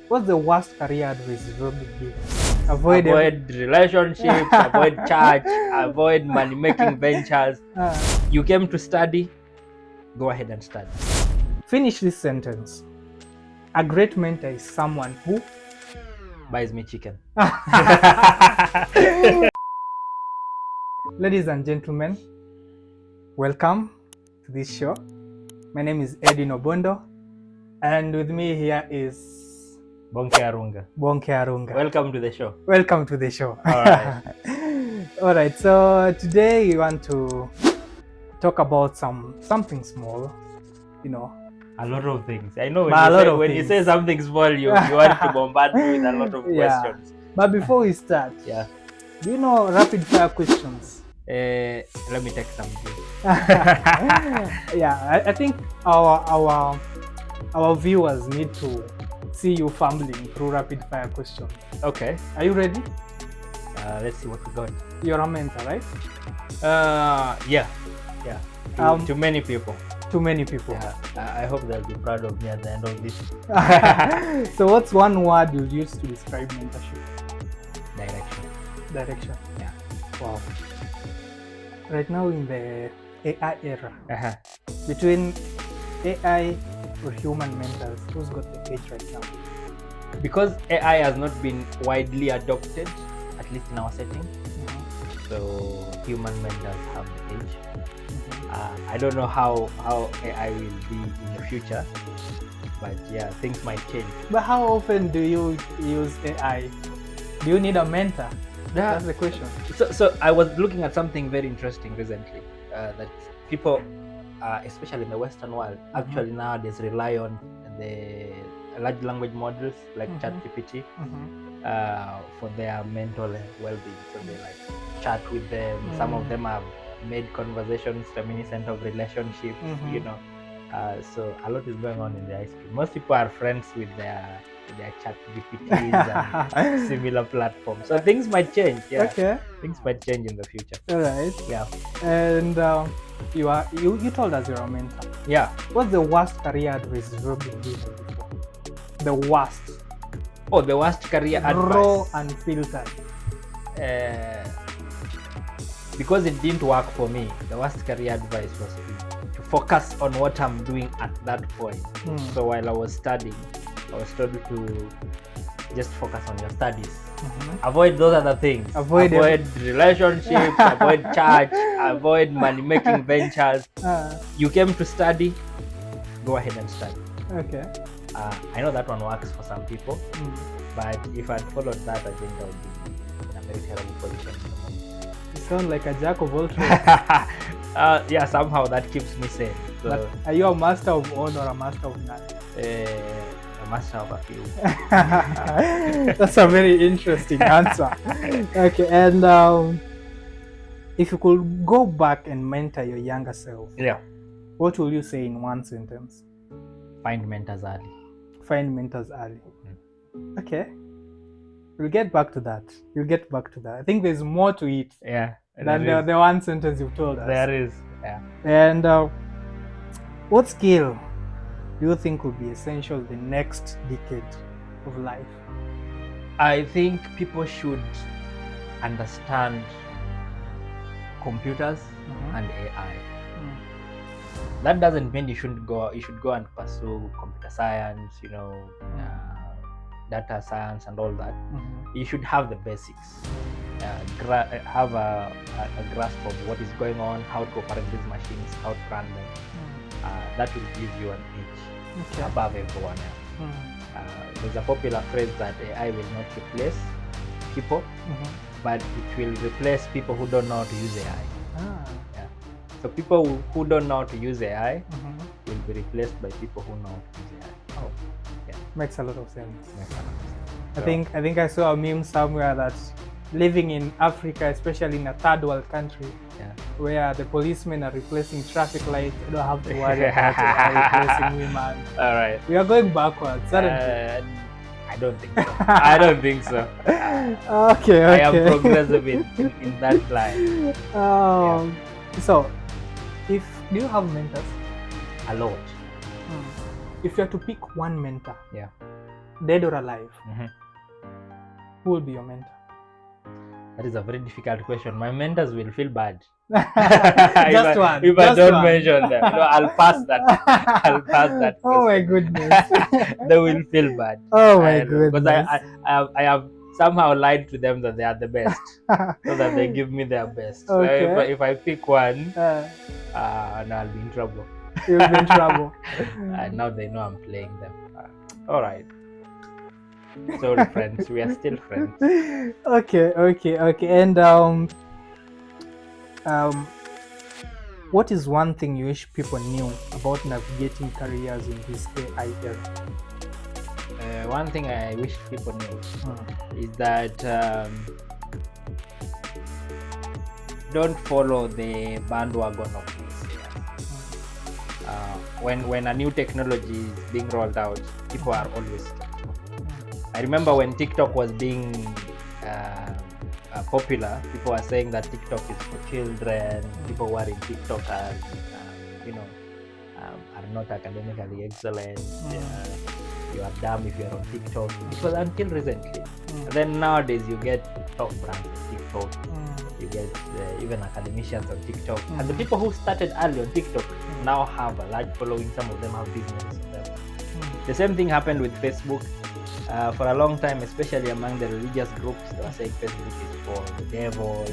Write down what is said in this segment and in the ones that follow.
What's the worst career advice you've ever been given? Avoid relationships, avoid church, avoid money making ventures. You came to study, go ahead and study. Finish this sentence. A great mentor is someone who Buys me chicken. Ladies and gentlemen, welcome to this show. My name is Edwin Obondo, and with me here is Bonke Arunga. Bonke Arunga. Welcome to the show. Welcome to the show. All right. All right. So today we want to talk about something small. You know, A lot of things. I know when you say something small, you want to bombard me with a lot of questions. But before we start, do you know rapid fire questions? Let me take some. I think our viewers need to see you fumbling through rapid fire questions. Okay. Are you ready? Let's see what we got. You're a mentor, right? Yeah. To many people. To many people. Yeah. I hope they'll be proud of me at the end of this. So what's one word you'll use to describe mentorship? Direction. Yeah. Wow. Right now in the AI era, between AI or human mentors, who's got the edge right now? Because AI has not been widely adopted, at least in our setting, so human mentors have the edge. I don't know how AI will be in the future, but yeah, things might change. But how often do you use AI? Do you need a mentor? That's the question. So I was looking at something very interesting recently, that people, especially in the Western world, actually nowadays rely on the large language models like ChatGPT for their mental well-being. So they like chat with them. Some of them have made conversations reminiscent of relationships, you know. So a lot is going on in the ice cream. Most people are friends with their chat GPTs and similar platforms. So things might change. Yeah. Okay. Things might change in the future. All right. Yeah. And you told us you're a mentor. Yeah. What's the worst career advice you've ever been given before? The worst. Oh, the worst career advice. Raw and filtered. Because it didn't work for me, the worst career advice was to focus on what I'm doing at that point. So while I was studying, I was told to just focus on your studies. Avoid those other things. Avoid relationships, avoid church, avoid money making ventures. You came to study, go ahead and study. Okay. I know that one works for some people, but if I'd followed that, I think I would be in a very terrible position. You sound like a jack of all trades. Yeah, somehow that keeps me sane. So, but are you a master of one or a master of none? A master of a few. That's a very interesting answer. Okay, and if you could go back and mentor your younger self, what will you say in one sentence? Find mentors early. Find mentors early. Okay. We'll get back to that. I think there's more to it than the one sentence you've told us. There is. Yeah. And what skill do you think will be essential the next decade of life? I think people should understand computers and AI. That doesn't mean you should go and pursue computer science, data science and all that. You should have the basics, have a grasp of what is going on, how to operate these machines, how to run them. That will give you an edge above everyone else. There's a popular phrase that AI will not replace people, but it will replace people who don't know how to use AI. So people who don't know how to use AI will be replaced by people who know how to use AI. Oh, yeah. Makes a lot of sense. So, I think I saw a meme somewhere that living in Africa, especially in a third world country, where the policemen are replacing traffic lights, you don't have to worry about AI replacing women. All right. We are going backwards, aren't we? I don't think so. I don't think so. Okay. I am progressive in that line. So, do you have mentors? A lot. If you had to pick one mentor, dead or alive, who will be your mentor? That is a very difficult question. My mentors will feel bad. Just one. If I don't mention them, I'll pass that. I'll pass that. Oh my goodness. They will feel bad. Oh my goodness. Because I have somehow lied to them that they are the best, so that they give me their best. Okay. So if I pick one, no, I'll be in trouble. You'll be in trouble. Now they know I'm playing them. All right. Sorry, friends. We are still friends. Okay. And what is one thing you wish people knew about navigating careers in this AI era? One thing I wish people knew is that don't follow the bandwagon of this. When a new technology is being rolled out, people are always skeptical. I remember when TikTok was being popular, people were saying that TikTok is for children. People who are in TikTok are, are not academically excellent. You are dumb if you are on TikTok. It was until recently. And then nowadays you get top brands on TikTok. You get even academicians on TikTok. And the people who started early on TikTok now have a large following. Some of them have businesses on them. The same thing happened with Facebook. For a long time, especially among the religious groups, they were saying Facebook is for the devil,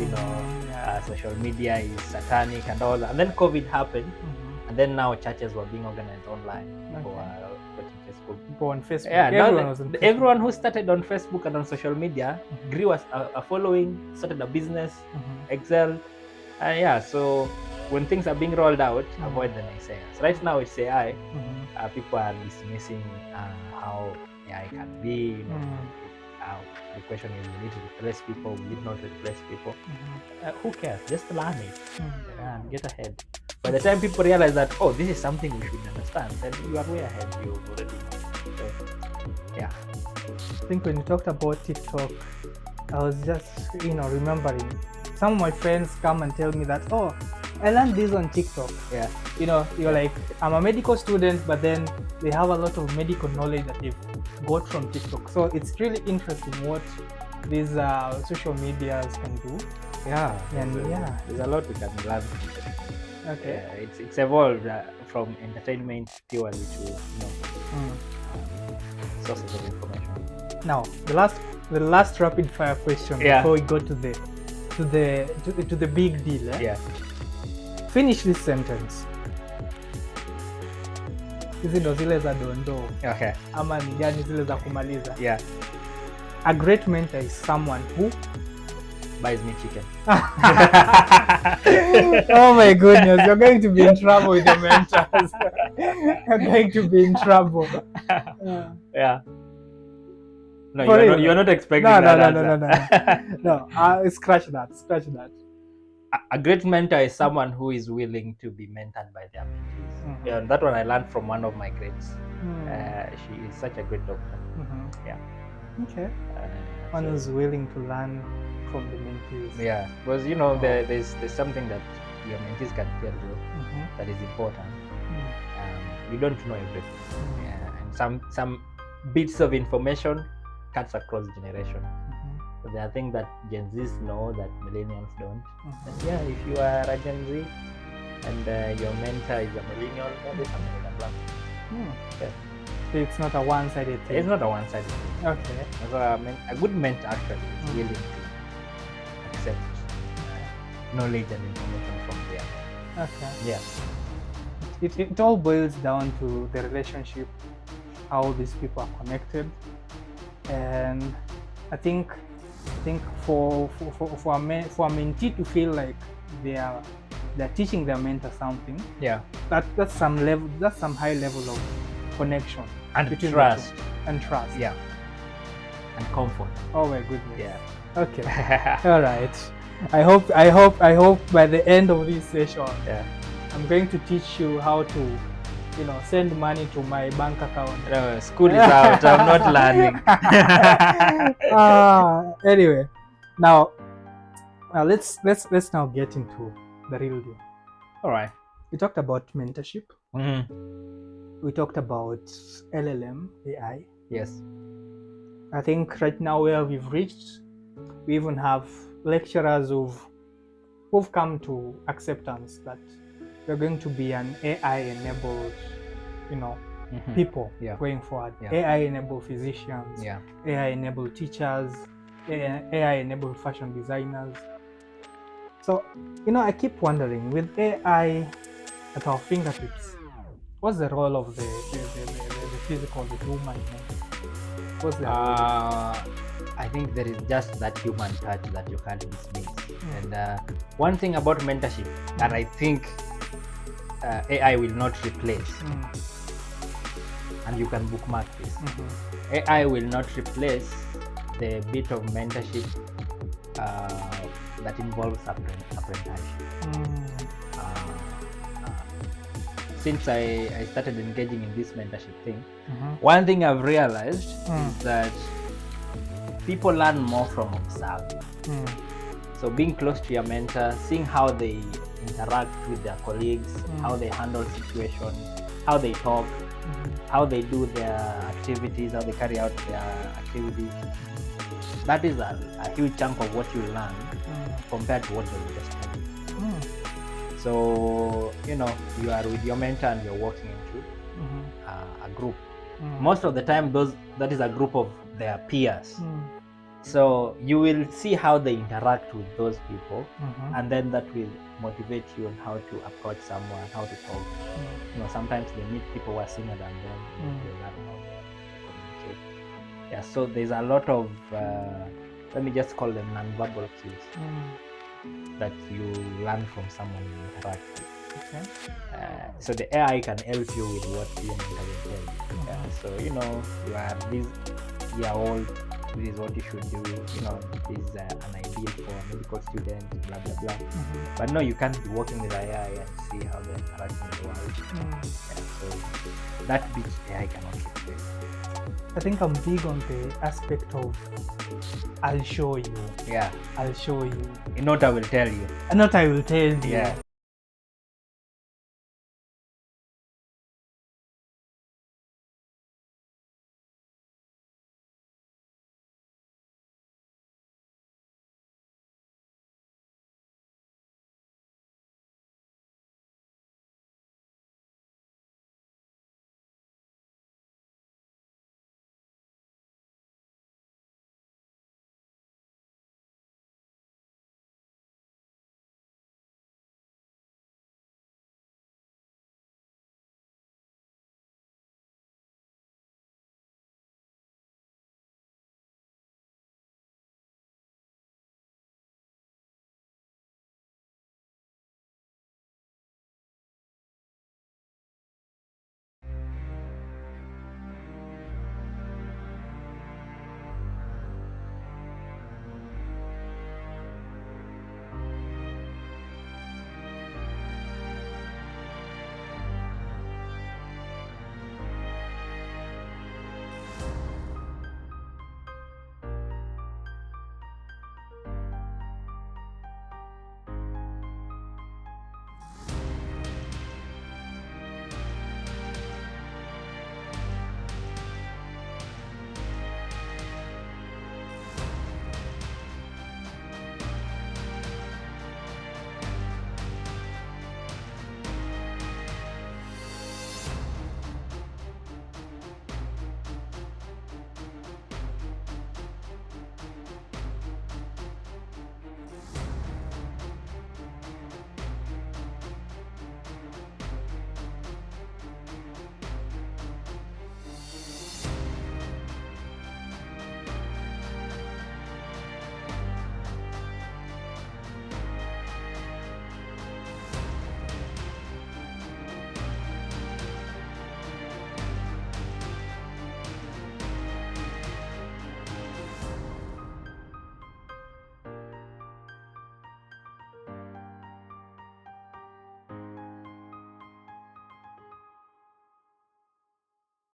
social media is satanic and all that. And then COVID happened, and then now churches were being organized online. People were watching Facebook. People on Facebook. Yeah, Facebook. Everyone who started on Facebook and on social media grew a following, started a business, excelled. So when things are being rolled out, avoid the naysayers. Right now it's AI. People are dismissing how AI can be. The question is, we need to replace people, we need not replace people. Who cares? Just learn it and get ahead. By the time people realize that, oh, this is something we should understand, then you are way ahead. You already know. So, yeah. I think when you talked about TikTok, I was just, remembering some of my friends come and tell me that, oh, I learned this on TikTok. Yeah. You're like, I'm a medical student, but then they have a lot of medical knowledge that they've got from TikTok. So it's really interesting what these social medias can do. Yeah. And there's a lot we can learn from it. Okay. It's evolved from entertainment purely to sources of information. Now the last rapid fire question before we go to the big deal. Yeah. Finish this sentence. Hizi ndo zile za dondoo. Okay. Ama ni gani zile za kumaliza? Yeah. A great mentor is someone who buys me chicken. Oh my goodness, you're going to be in trouble with your mentors. You're going to be in trouble. Yeah. No, you're not expecting that answer. No. Scratch that. A great mentor is someone who is willing to be mentored by their mentees. Yeah, that one I learned from one of my greats. She is such a great doctor. Yeah. Okay. One who's willing to learn from the mentees. Yeah, because there's something that your mentees can tell you that is important. You don't know everything. And some bits of information cuts across generation. So there are things that Gen Zs know that millennials don't. And if you are a Gen Z and your mentor is a millennial, there's something you can learn. Okay. So it's not a one-sided thing. It's not a one-sided thing. Okay. So a good mentor actually is willing to accept knowledge and information from there. Okay. Yeah. It all boils down to the relationship, how these people are connected, and I think for a mentee to feel like they're teaching their mentor something. Yeah. That's some high level of connection and between trust. And trust. Yeah. And comfort. Oh my goodness. Yeah. Okay. All right. I hope by the end of this session, I'm going to teach you how to, send money to my bank account. No, school is out. I'm not learning. Anyway, now let's now get into the real deal. All right. We talked about mentorship. Mm-hmm. We talked about LLM AI. Yes. I think right now where we've reached, we even have lecturers who've come to acceptance that we're going to be an AI-enabled, people going forward. AI-enabled physicians, AI-enabled teachers, AI-enabled fashion designers. So, I keep wondering, with AI at our fingertips, what's the role of the physical, the human? What's the I think there is just that human touch that you can't dismiss. And one thing about mentorship that I think AI will not replace, and you can bookmark this, AI will not replace the bit of mentorship that involves apprenticeship. Since I started engaging in this mentorship thing, one thing I've realized is that people learn more from observing. So being close to your mentor, seeing how they interact with their colleagues, how they handle situations, how they talk, how they do their activities, how they carry out their activities. That is a huge chunk of what you learn compared to what they just tell you. So, you are with your mentor and you're walking into a group. Most of the time, that is a group of their peers. So you will see how they interact with those people, and then that will motivate you on how to approach someone, how to talk. Sometimes they meet people who are senior than them. They learn how to communicate. Yeah, so there's a lot of let me just call them non-verbal cues that you learn from someone you interact with. So the AI can help you with what you mentor will tell you. So you are this year-old. This is what you should do. This is an ideal for a medical student. Blah blah blah. But no, you can't be working with AI and see how they interact in the world. So that bit AI cannot replace. I think I'm big on the aspect of I'll show you. Yeah. I'll show you. Not I will tell you. Not I will tell you. Yeah.